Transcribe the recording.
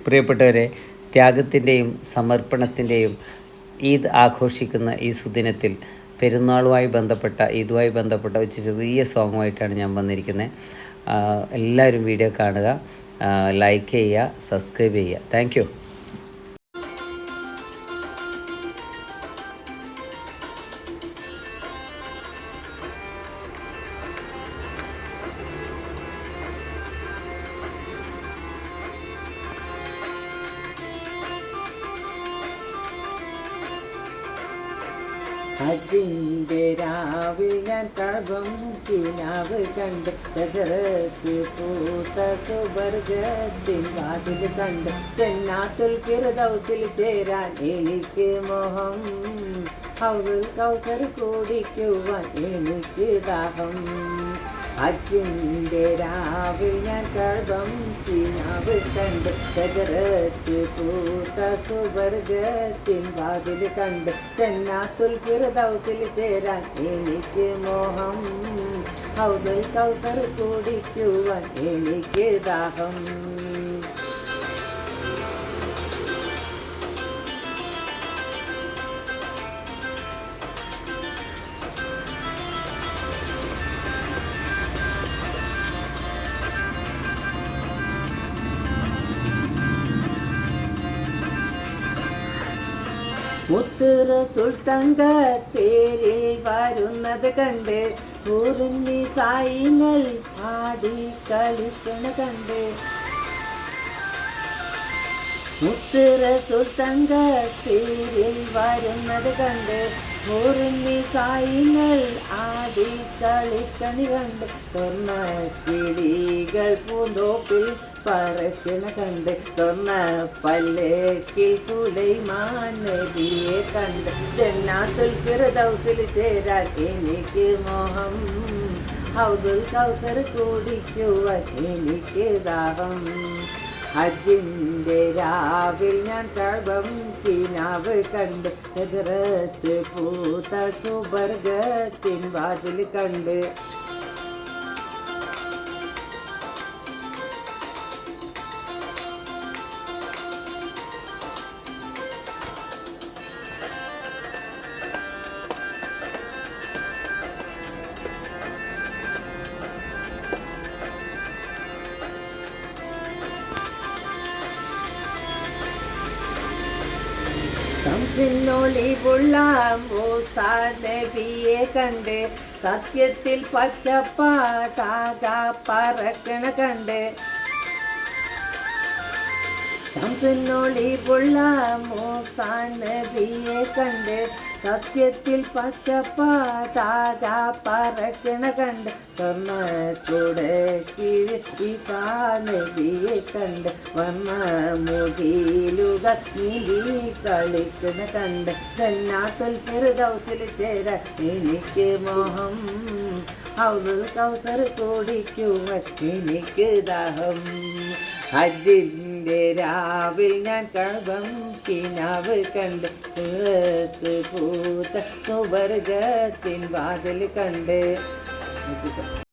പ്രിയപ്പെട്ടവരെ, ത്യാഗത്തിൻ്റെയും സമർപ്പണത്തിൻ്റെയും ഈദ് ആഘോഷിക്കുന്ന ഈ സുദിനത്തിൽ പെരുന്നാളുമായി ബന്ധപ്പെട്ട ഈദുമായി ബന്ധപ്പെട്ട ഒരു ചെറിയ സോങ്ങുമായിട്ടാണ് ഞാൻ വന്നിരിക്കുന്നത്. എല്ലാവരും വീഡിയോ കാണുക, ലൈക്ക് ചെയ്യുക, സബ്സ്ക്രൈബ് ചെയ്യുക. Thank you. അതിൻ്റെ രാവിൽ ഞാൻ കഴകം കിനാവ് കണ്ട് ചതുരത്ത് പൂത്ത സുവർഗത്തിൻ വാതിൽ കണ്ട് ചെന്നാത്തുൽ ഫിർദൗസിൽ ചേരാൻ എനിക്ക് മോഹം, ഹൗലുൽ കൗസർ കുടിക്കുവാൻ എനിക്ക് ദാഹം. ഹജ്ജിൻ്റെ രാവിൽ ഞാൻ കഴകം കിനാവ് കണ്ട് ചതുരത്ത് പൂത്ത സുവർഗത്തിൻ വാതിൽ കണ്ട് ചെന്നാത്തുൽ ഫിർദൗസിൽ ചേരാൻ എനിക്ക് മോഹം, ഹൗലുൽ കൗസർ കുടിക്കുവാൻ എനിക്ക് ദാഹം. മുത്തുറ സുൽത്തങ്ക തേരിൽ വരുന്നത് കണ്ട് ഊരുന്നി സായിങ്ങൾ ആടി കളിക്കണ കണ്ട്. മുത്തുറ സുൽത്തങ്ക തേരിൽ വരുന്നത് കണ്ട് ഊരുന്നി സായിങ്ങൾ ആടി കളിക്കണി കണ്ട്. സ്വർണ്ണ കിളികൾ പൂന്തോപ്പിൽ പറക്കണ കണ്ട്, സ്വർണ്ണ പല്ലേക്കിൽ സുലൈമാൻ നബിയെ കണ്ട് ജന്നാത്തുൽ ഫിർദൗസിൽ ചേരാൻ എനിക്ക് മോഹം, ഹൗലുൽ കൗസർ കുടിക്കുവാൻ എനിക്ക് ദാഹം. ഹജ്ജിൻ്റെ രാവിൽ ഞാൻ കഅബം കിനാവ് കണ്ട് ചതുരത്ത് പൂത്ത സുവർഗത്തിൻ വാതിൽ കണ്ട്. സംസിനൊളിവുള്ള മൂസാ നബിയെ കണ്ട് സത്യത്തിൽ പച്ചപ്പാതാക പറക്കണ കണ്ട്. സംസിനൊളിവുള്ള മൂസാ നബിയെ കണ്ട് സത്യത്തിൽ പച്ചപ്പാതാക പറക്കണ കണ്ട്. സ്വർണ്ണക്കുടക്കിഴി ഈസാ നബിയെ കണ്ട് വർണ്ണ മുകിലുകൾ നീതി കളിക്കണ കണ്ട് ജന്നാത്തുൽ ഫിർദൗസിൽ ചേരാൻ എനിക്ക് മോഹം, ഹൗലുൽ കൗസർ കുടിക്കുവാൻ എനിക്ക് ദാഹം. ഹജ്ജിൻ്റെ രാവിൽ ഞാൻ കഅബം കിനാവ് കണ്ട് പൂത്ത സുവർഗത്തിൻ വാതിൽ കണ്ട്.